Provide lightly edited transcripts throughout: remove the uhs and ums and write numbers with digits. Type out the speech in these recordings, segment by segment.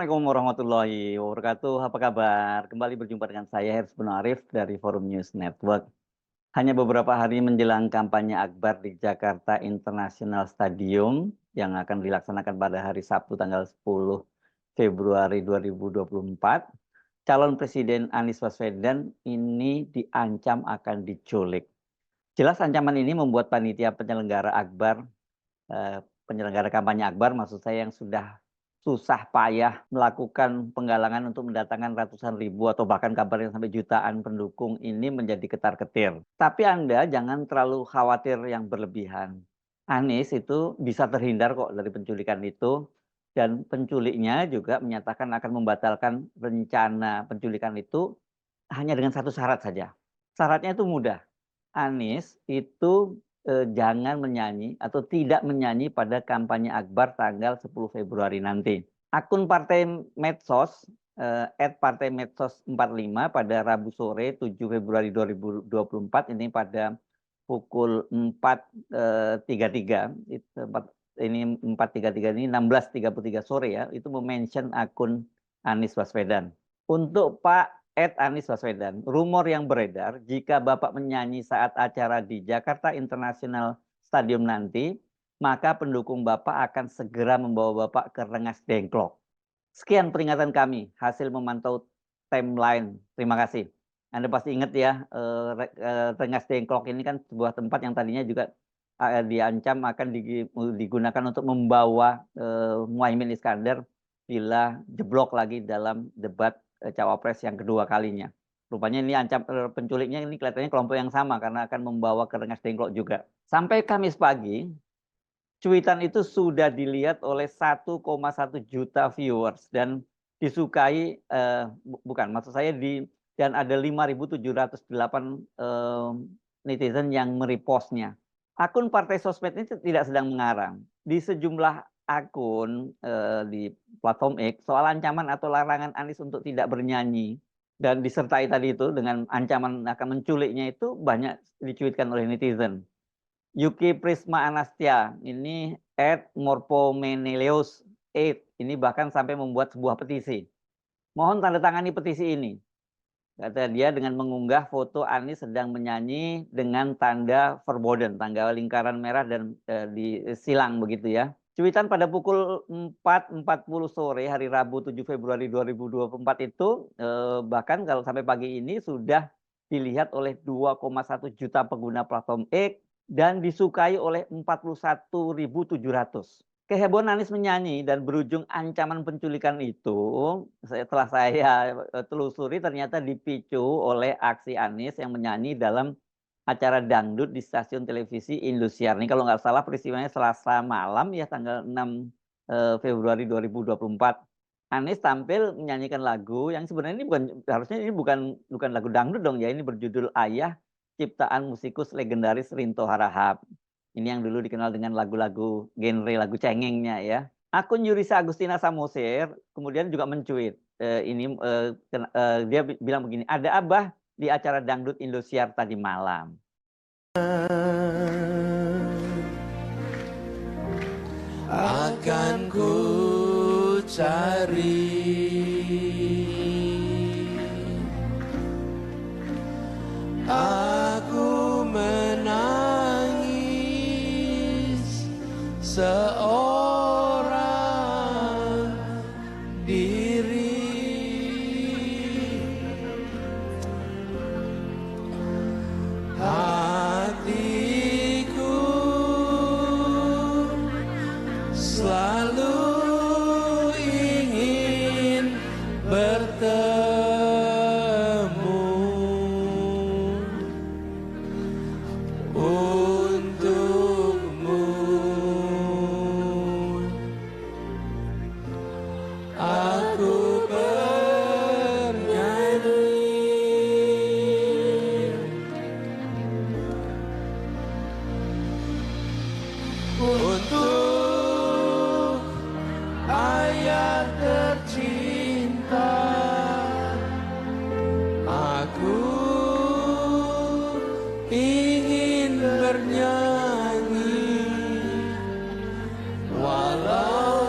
Assalamualaikum warahmatullahi wabarakatuh. Apa kabar? Kembali berjumpa dengan saya Hersbun Arif dari Forum News Network. Hanya beberapa hari menjelang kampanye Akbar di Jakarta International Stadium yang akan dilaksanakan pada hari Sabtu tanggal 10 Februari 2024, calon Presiden Anies Baswedan ini diancam akan diculik. Jelas ancaman ini membuat panitia penyelenggara Akbar, penyelenggara kampanye Akbar maksud saya, yang sudah susah payah melakukan penggalangan untuk mendatangkan ratusan ribu atau bahkan kabarnya sampai jutaan pendukung ini menjadi ketar-ketir. Tapi Anda jangan terlalu khawatir yang berlebihan. Anies itu bisa terhindar kok dari penculikan itu, dan penculiknya juga menyatakan akan membatalkan rencana penculikan itu hanya dengan satu syarat saja. Syaratnya itu mudah. Anies itu jangan menyanyi atau tidak menyanyi pada kampanye Akbar tanggal 10 Februari nanti. Akun Partai Medsos @partaimedsos45 pada Rabu sore 7 Februari 2024 ini pada pukul 4.33 ini 4.33 ini 16.33 sore ya, itu mention akun Anies Baswedan. Untuk Pak Anies Baswedan, rumor yang beredar jika Bapak menyanyi saat acara di Jakarta International Stadium nanti, maka pendukung Bapak akan segera membawa Bapak ke Rengas Dengklok. Sekian peringatan kami hasil memantau timeline. Terima kasih. Anda pasti ingat ya, Rengas Dengklok ini kan sebuah tempat yang tadinya juga diancam akan digunakan untuk membawa Muhaimin Iskandar bila jeblok lagi dalam debat cawapres yang kedua kalinya. Rupanya ini penculiknya ini kelihatannya kelompok yang sama karena akan membawa ke Rengas Dengklok juga. Sampai Kamis pagi, cuitan itu sudah dilihat oleh 1,1 juta viewers dan disukai, bukan, maksud saya dan ada 5.708 netizen yang merepostnya. Akun Partai Sosmed ini tidak sedang mengarang. Di sejumlah akun di platform X soal ancaman atau larangan Anies untuk tidak bernyanyi dan disertai tadi itu dengan ancaman akan menculiknya itu banyak dicuitkan oleh netizen. Yuki Prisma Anastia ini @morpomeneleus8 ini bahkan sampai membuat sebuah petisi. Mohon tanda tangani petisi ini, kata dia, dengan mengunggah foto Anies sedang menyanyi dengan tanda verboden, tanda lingkaran merah dan disilang begitu ya. Cuitan pada pukul 4.40 sore hari Rabu 7 Februari 2024 itu bahkan kalau sampai pagi ini sudah dilihat oleh 2,1 juta pengguna platform X dan disukai oleh 41.700. Kehebohan Anies menyanyi dan berujung ancaman penculikan itu, setelah saya telusuri, ternyata dipicu oleh aksi Anies yang menyanyi dalam acara dangdut di stasiun televisi Indosiar. Ini kalau nggak salah peristiwanya Selasa malam ya, tanggal 6 Februari 2024. Anies tampil menyanyikan lagu yang sebenarnya ini harusnya ini bukan lagu dangdut dong ya, ini berjudul Ayah, ciptaan musikus legendaris Rinto Harahap. Ini yang dulu dikenal dengan lagu-lagu genre lagu cengengnya ya. Akun Yurisa Agustina Samosir kemudian juga mencuit. Dia bilang begini, ada Abah di acara dangdut Indosiar tadi malam. Akan ku cari aku menangis seorang diri, hatiku selalu ingin bertemu untukmu. Aku bernyanyi untuk ayah tercinta. Aku ingin bernyanyi walau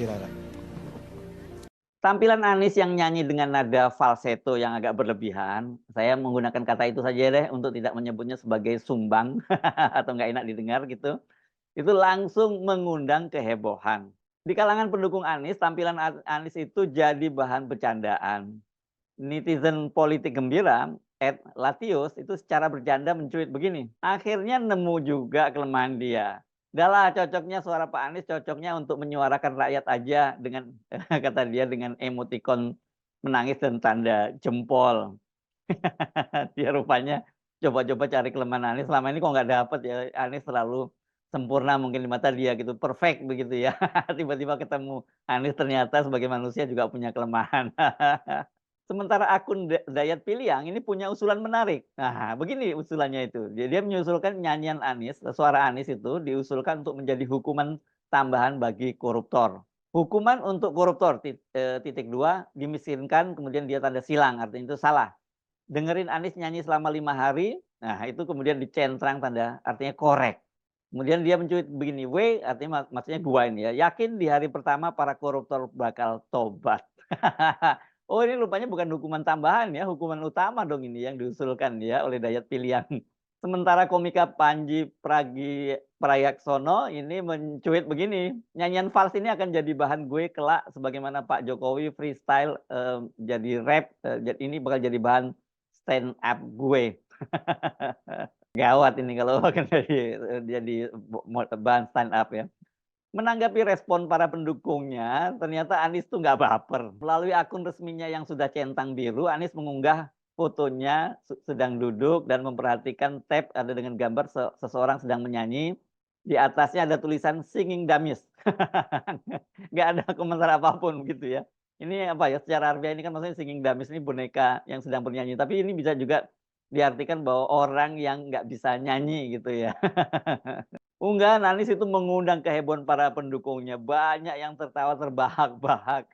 Kirara. Tampilan Anies yang nyanyi dengan nada falsetto yang agak berlebihan, saya menggunakan kata itu saja deh untuk tidak menyebutnya sebagai sumbang atau nggak enak didengar gitu. Itu langsung mengundang kehebohan. Di kalangan pendukung Anies, tampilan Anies itu jadi bahan bercandaan. Netizen politik gembira, @latius itu secara bercanda mencuit begini, akhirnya nemu juga kelemahan dia. Udahlah, cocoknya suara Pak Anies cocoknya untuk menyuarakan rakyat aja dengan kata dia dengan emotikon menangis dan tanda jempol. Dia rupanya coba-coba cari kelemahan Anies, selama ini kok nggak dapet ya, Anies selalu sempurna mungkin di mata dia gitu, perfect begitu ya. Tiba-tiba ketemu Anies ternyata sebagai manusia juga punya kelemahan. Sementara akun Dayat Piliang ini punya usulan menarik. Nah, begini usulannya itu. Dia mengusulkan nyanyian Anies, suara Anies itu diusulkan untuk menjadi hukuman tambahan bagi koruptor. Hukuman untuk koruptor, titik 2, dimiskinkan, kemudian dia tanda silang, artinya itu salah. Dengerin Anies nyanyi selama 5 hari, nah itu kemudian dicentrang tanda, artinya korek. Kemudian dia mencuit begini, artinya maksudnya gua ini ya, yakin di hari pertama para koruptor bakal tobat. Oh, ini rupanya bukan hukuman tambahan ya, hukuman utama dong ini yang diusulkan ya oleh Dayat Piliang. Sementara komika Panji Pragiwaksono ini mencuit begini, nyanyian vals ini akan jadi bahan gue kelak sebagaimana Pak Jokowi freestyle jadi rap, ini bakal jadi bahan stand up gue. Gawat ini kalau akan jadi bahan stand up ya. Menanggapi respon para pendukungnya, ternyata Anies tuh nggak baper. Melalui akun resminya yang sudah centang biru, Anies mengunggah fotonya sedang duduk dan memperhatikan tab ada dengan gambar seseorang sedang menyanyi. Di atasnya ada tulisan singing dummies. Nggak ada komentar apapun gitu ya. Ini apa ya, secara harfiah ini kan maksudnya singing dummies ini boneka yang sedang bernyanyi. Tapi ini bisa juga diartikan bahwa orang yang nggak bisa nyanyi gitu ya. Unggahan Anies itu mengundang kehebohan para pendukungnya, banyak yang tertawa terbahak-bahak.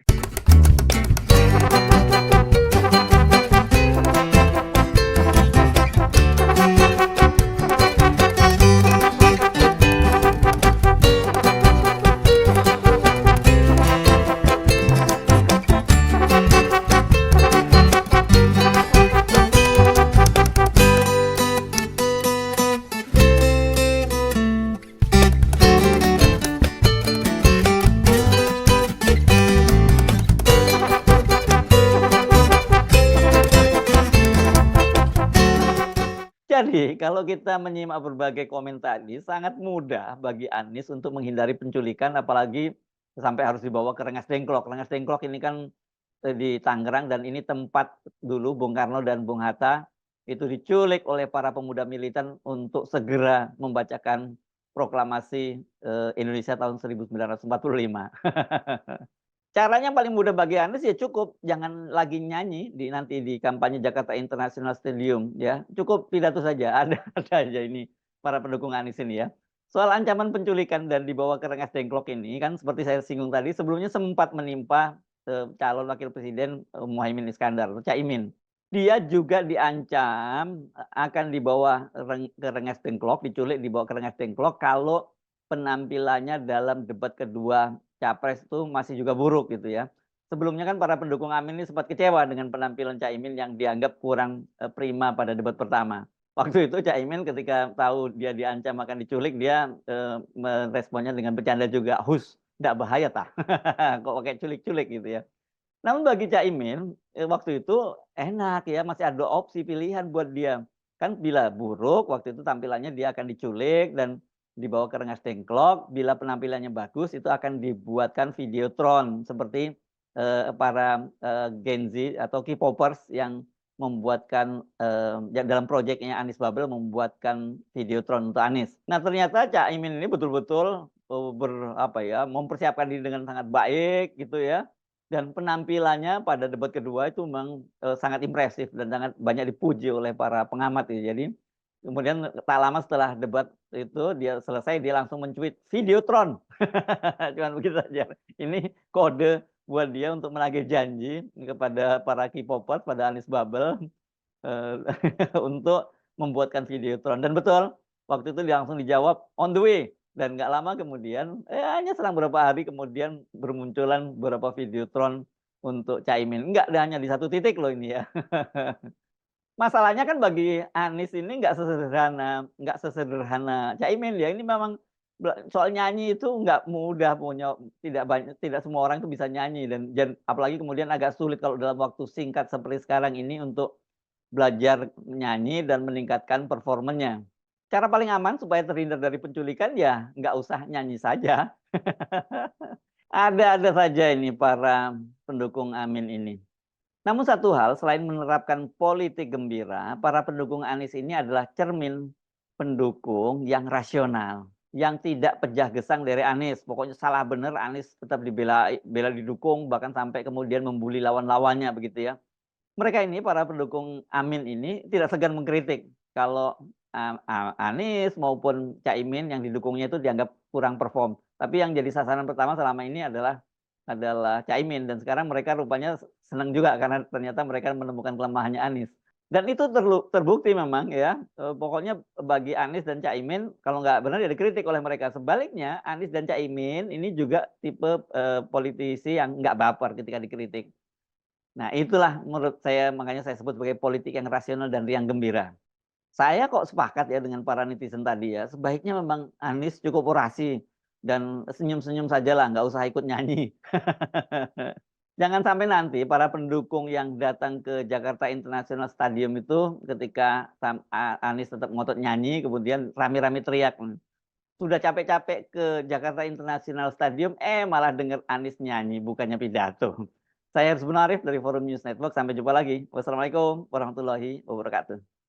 Jadi, kalau kita menyimak berbagai komen tadi, sangat mudah bagi Anies untuk menghindari penculikan, apalagi sampai harus dibawa ke Rengas Dengklok. Rengas Dengklok ini kan di Tangerang, dan ini tempat dulu Bung Karno dan Bung Hatta itu diculik oleh para pemuda militan untuk segera membacakan proklamasi Indonesia tahun 1945. Caranya paling mudah bagi Anies ya cukup jangan lagi nyanyi nanti di kampanye Jakarta International Stadium ya. Cukup pidato saja, ada aja ini para pendukung Anies ini ya. Soal ancaman penculikan dan dibawa ke Rengas Dengklok ini kan seperti saya singgung tadi, sebelumnya sempat menimpa calon wakil presiden Muhaimin Iskandar, Caimin. Dia juga diancam akan dibawa ke Rengas Dengklok, diculik dibawa ke Rengas Dengklok kalau penampilannya dalam debat kedua Capres itu masih juga buruk gitu ya. Sebelumnya kan para pendukung Amin ini sempat kecewa dengan penampilan Caimin yang dianggap kurang prima pada debat pertama. Waktu itu Caimin ketika tahu dia diancam akan diculik, dia meresponnya dengan bercanda juga, "Hus, enggak bahaya tah." Kok pakai culik-culik gitu ya. Namun bagi Caimin waktu itu enak ya, masih ada opsi pilihan buat dia. Kan bila buruk waktu itu tampilannya dia akan diculik dan dibawa ke Rengas Dengklok, bila penampilannya bagus itu akan dibuatkan videotron seperti para Gen Z atau K-popers yang membuatkan dalam proyeknya Anies Babel membuatkan videotron untuk Anies. Nah, ternyata Caimin ini betul-betul mempersiapkan diri dengan sangat baik gitu ya. Dan penampilannya pada debat kedua itu memang sangat impresif dan sangat banyak dipuji oleh para pengamat ya. Jadi kemudian tak lama setelah debat itu dia selesai, dia langsung mencuit videotron. Cuman begitu saja. Ini kode buat dia untuk menagih janji kepada para K-popers, pada Anies Babel untuk membuatkan videotron. Dan betul, waktu itu dia langsung dijawab on the way. Dan nggak lama kemudian, hanya selang beberapa hari kemudian bermunculan beberapa videotron untuk Caimin. Nggak hanya di satu titik loh ini ya. Masalahnya kan bagi Anies ini nggak sesederhana Caimin ya. Ini memang soal nyanyi itu nggak mudah, tidak semua orang itu bisa nyanyi dan apalagi kemudian agak sulit kalau dalam waktu singkat seperti sekarang ini untuk belajar nyanyi dan meningkatkan performanya. Cara paling aman supaya terhindar dari penculikan ya nggak usah nyanyi saja. Ada-ada saja ini para pendukung Amin ini. Namun satu hal, selain menerapkan politik gembira, para pendukung Anies ini adalah cermin pendukung yang rasional, yang tidak pejah gesang dari Anies. Pokoknya salah benar Anies tetap bela didukung, bahkan sampai kemudian membuli lawan-lawannya begitu ya. Mereka ini, para pendukung Amin ini tidak segan mengkritik kalau Anies maupun Caimin yang didukungnya itu dianggap kurang perform. Tapi yang jadi sasaran pertama selama ini adalah Caimin, dan sekarang mereka rupanya senang juga karena ternyata mereka menemukan kelemahannya Anies. Dan itu terbukti memang ya, pokoknya bagi Anies dan Caimin kalau nggak benar ya dikritik oleh mereka. Sebaliknya Anies dan Caimin ini juga tipe politisi yang nggak baper ketika dikritik. Nah itulah menurut saya, makanya saya sebut sebagai politik yang rasional dan riang gembira. Saya kok sepakat ya dengan para netizen tadi ya, sebaiknya memang Anies cukup orasi dan senyum-senyum sajalah, nggak usah ikut nyanyi. Jangan sampai nanti para pendukung yang datang ke Jakarta International Stadium itu ketika Anies tetap ngotot nyanyi, kemudian rame-rame teriak, sudah capek-capek ke Jakarta International Stadium, malah dengar Anies nyanyi, bukannya pidato. Saya Arsbun Arif dari Forum News Network, sampai jumpa lagi. Wassalamualaikum warahmatullahi wabarakatuh.